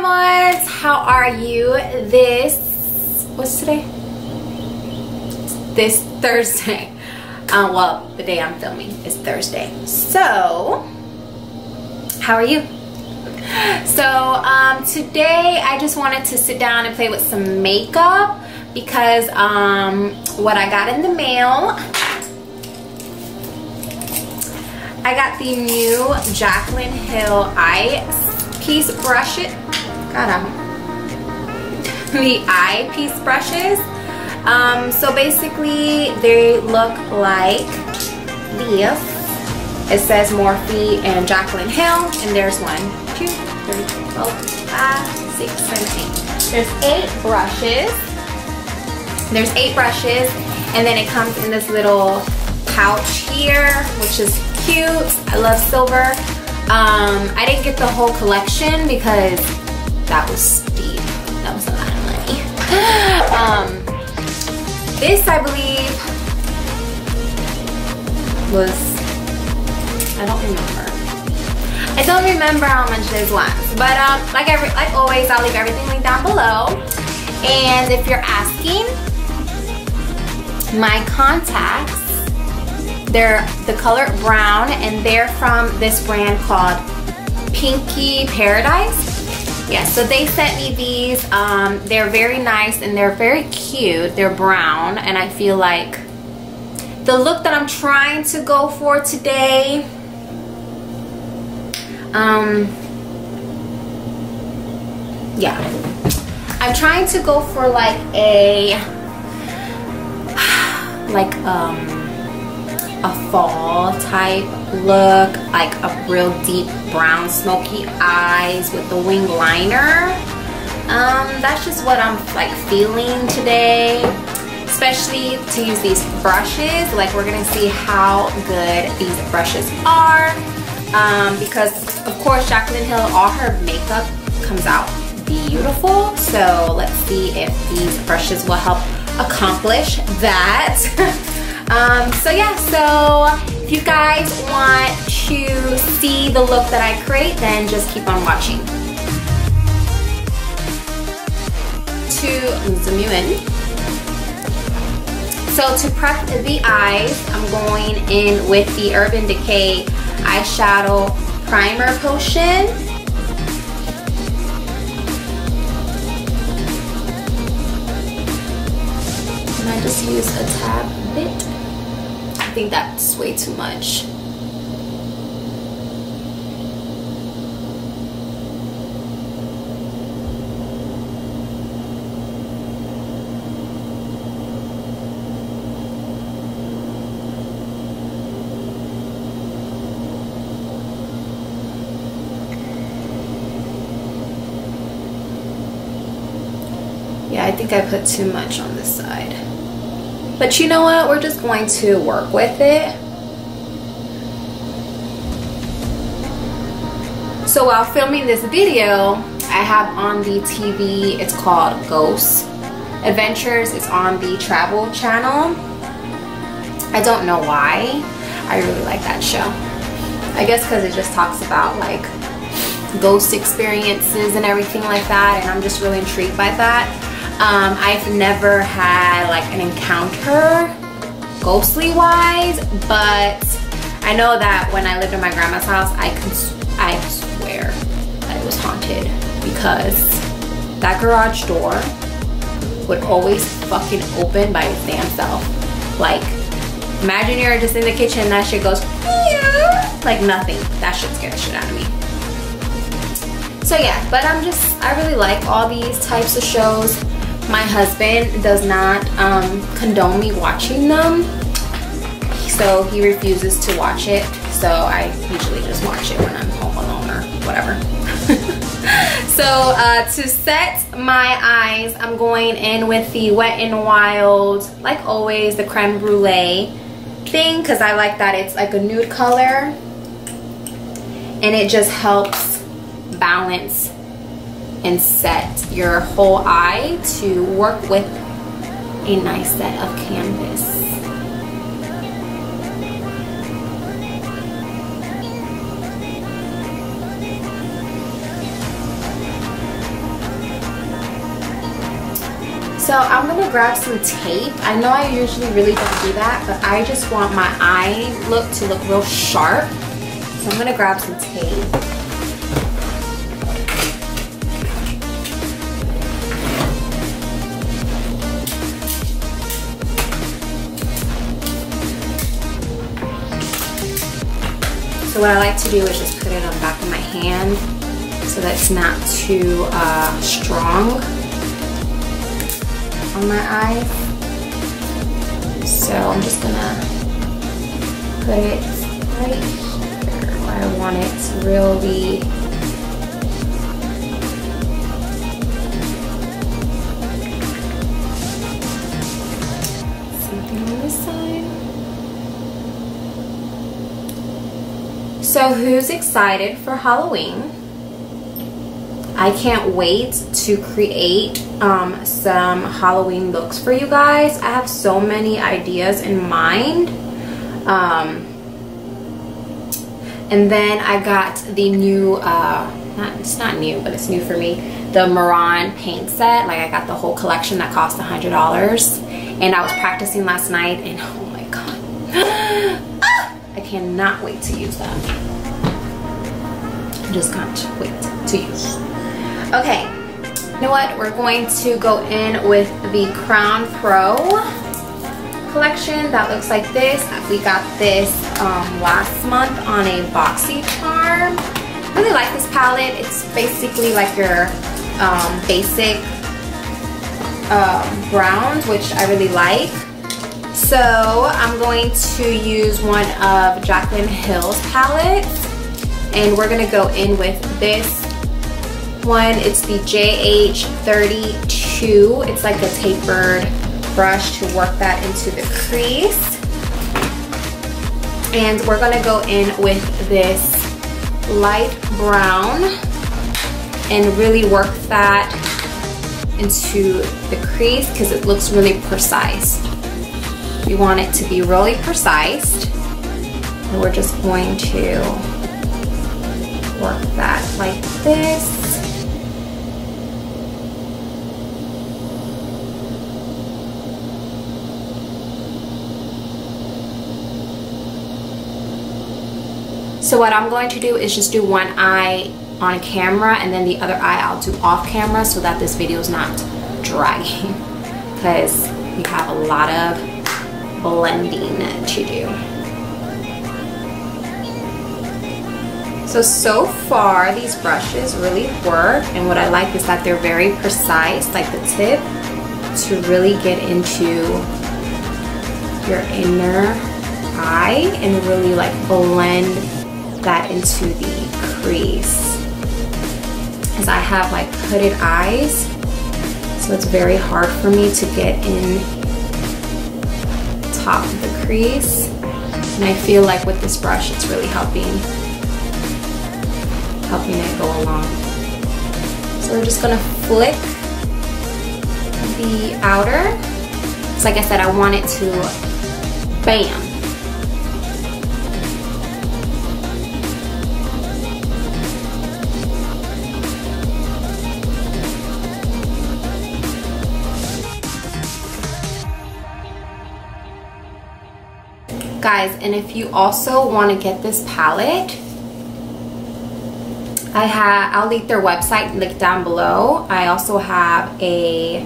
ones, how are you? What's today? This Thursday. Well, the day I'm filming is Thursday. So, how are you? So, today I just wanted to sit down and play with some makeup because what I got in the mail, I got the new Jaclyn Hill Eye piece brushes. The eye piece brushes. So basically they look like this. It says Morphe and Jaclyn Hill, and there's 1, 2, 3, 4, 5, 6, 7, 8. There's 8 brushes. There's 8 brushes, and then it comes in this little pouch here, which is cute. I love silver. I didn't get the whole collection because that was steep. That was a lot of money. This, I believe, was, I don't remember how much this was. But like always, I'll leave everything linked down below. And if you're asking, my contacts, they're the color brown, and they're from this brand called Pinky Paradise. Yeah, so they sent me these. They're very nice and they're very cute. They're brown, and I feel like the look that I'm trying to go for today, yeah, I'm trying to go for like a fall type look, like a real deep brown smoky eyes with the wing liner. That's just what I'm like feeling today, especially to use these brushes. Like, we're gonna see how good these brushes are, because of course Jaclyn Hill, all her makeup comes out beautiful, so let's see if these brushes will help accomplish that. So yeah, so if you guys want to see the look that I create, then just keep on watching. To zoom you in. So to prep the eyes, I'm going in with the Urban Decay eyeshadow primer potion. And I just use a tad bit. I think that's way too much. Yeah, I think I put too much on this side. But you know what? We're just going to work with it. So while filming this video, I have on the TV, it's called Ghost Adventures. It's on the Travel Channel. I don't know why. I really like that show. I guess because it just talks about like ghost experiences and everything like that, and I'm just really intrigued by that. I've never had like an encounter ghostly wise, but I know that when I lived in my grandma's house, I swear that it was haunted, because that garage door would always fucking open by its damn self. Like, imagine you're just in the kitchen and that shit goes like nothing. That shit scared the shit out of me. So yeah, but I really like all these types of shows. My husband does not condone me watching them, so he refuses to watch it. So I usually just watch it when I'm home alone or whatever. So to set my eyes, I'm going in with the Wet n Wild, like always, the creme brulee thing, because I like that it's like a nude color and it just helps balance and set your whole eye to work with a nice set of canvas. So I'm gonna grab some tape. I know I usually really don't do that, but I just want my eye look to look real sharp. So I'm gonna grab some tape. So what I like to do is just put it on the back of my hand so that it's not too strong on my eyes. So I'm just gonna put it right here where I want it to really something on this side. So who's excited for Halloween? I can't wait to create some Halloween looks for you guys. I have so many ideas in mind. And then I got the new, it's not new, but it's new for me, the Maran paint set. Like I got the whole collection that cost $100. And I was practicing last night and oh my God. I cannot wait to use that. I just can't wait to use. Okay, you know what? We're going to go in with the Crown Pro collection that looks like this. We got this last month on a boxy charm. I really like this palette. It's basically like your basic browns, which I really like. So I'm going to use one of Jaclyn Hill's palettes, and we're gonna go in with this one. It's the JH32. It's like a tapered brush to work that into the crease. And we're gonna go in with this light brown and really work that into the crease because it looks really precise. We want it to be really precise. And we're just going to work that like this. So what I'm going to do is just do one eye on camera and then the other eye I'll do off camera so that this video is not dragging because we have a lot of blending to do. So far these brushes really work, and what I like is that they're very precise, like the tip, to really get into your inner eye and really like blend that into the crease. As I have like hooded eyes, so it's very hard for me to get in top of the crease, and I feel like with this brush it's really helping it go along. So we're just gonna flick the outer. So like I said, I want it to bam. Guys, and if you also want to get this palette, I'll link their website linked down below. I also have a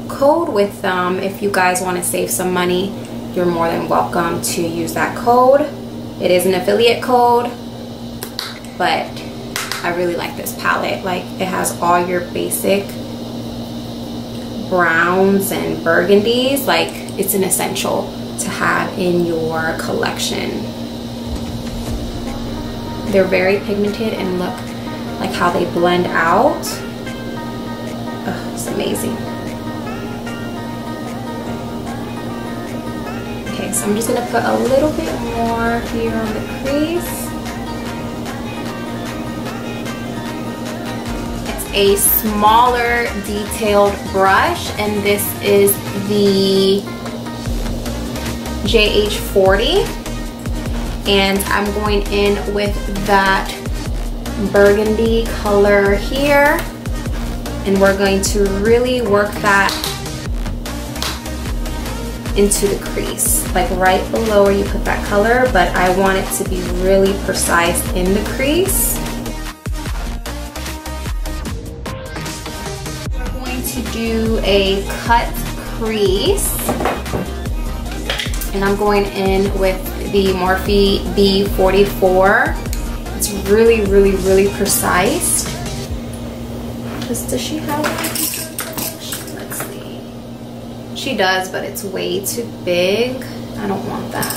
code with them. If you guys want to save some money, you're more than welcome to use that code. It is an affiliate code, but I really like this palette. Like, it has all your basic browns and burgundies. Like, it's an essential to have in your collection. They're very pigmented and look like how they blend out. Oh, it's amazing. Okay, so I'm just gonna put a little bit more here on the crease. It's a smaller detailed brush, and this is the JH40, and I'm going in with that burgundy color here, and we're going to really work that into the crease, like right below where you put that color, but I want it to be really precise in the crease. We're going to do a cut crease, and I'm going in with the Morphe B44. It's really, really, really precise. Does she have one? Let's see. She does, but it's way too big. I don't want that.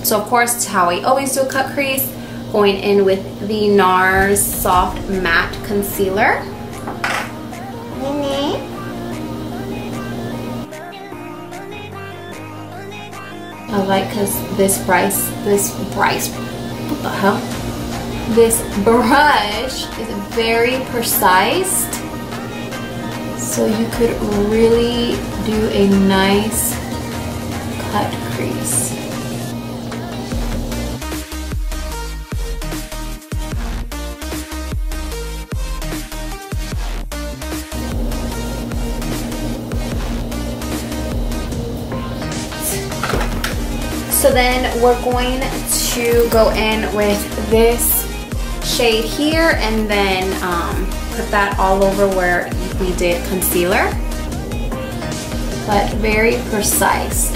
So of course, it's how I always do a cut crease. Going in with the Nars Soft Matte Concealer. I like because this brush, what the hell? This brush is very precise, so you could really do a nice cut crease. So then we're going to go in with this shade here and then put that all over where we did concealer, but very precise.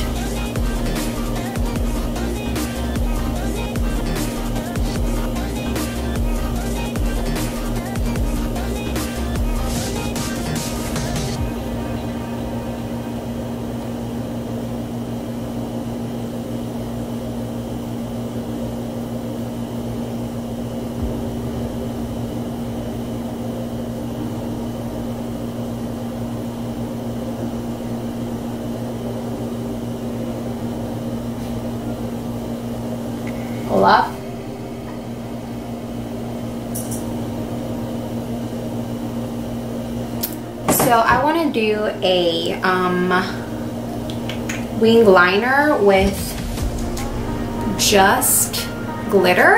Up. So I want to do a wing liner with just glitter.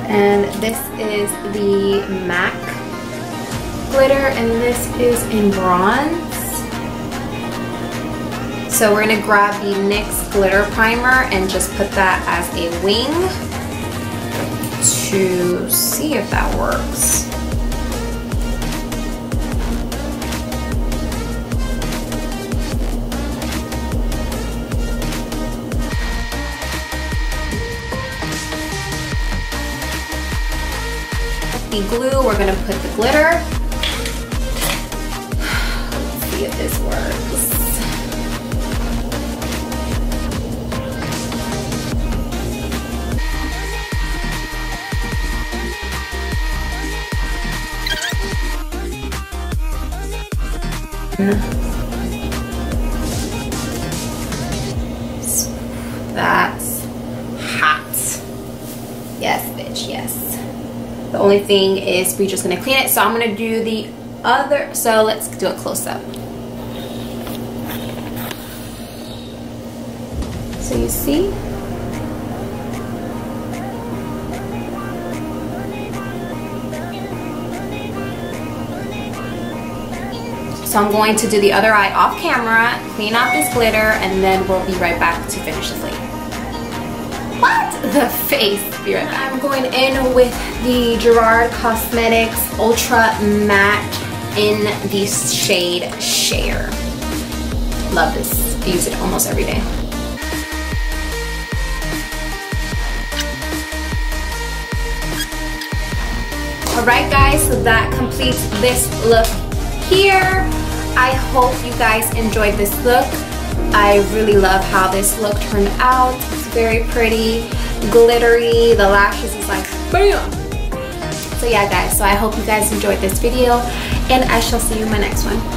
And this is the MAC glitter, and this is in bronze. So we're gonna grab the NYX Glitter Primer and just put that as a wing to see if that works. The glue, we're gonna put the glitter. Let's see if this works. That's hot. Yes, bitch, yes. The only thing is we're just gonna clean it. So I'm gonna do the other, so let's do a close-up. So you see? So I'm going to do the other eye off camera, clean out this glitter, and then we'll be right back to finish this later. What? The face. Be right back. I'm going in with the Gerard Cosmetics Ultra Matte in the shade Cher. Love this. I use it almost every day. Alright guys, so that completes this look here. I hope you guys enjoyed this look. I really love how this look turned out. It's very pretty, glittery. The lashes is like bam. So yeah guys, so I hope you guys enjoyed this video, and I shall see you in my next one.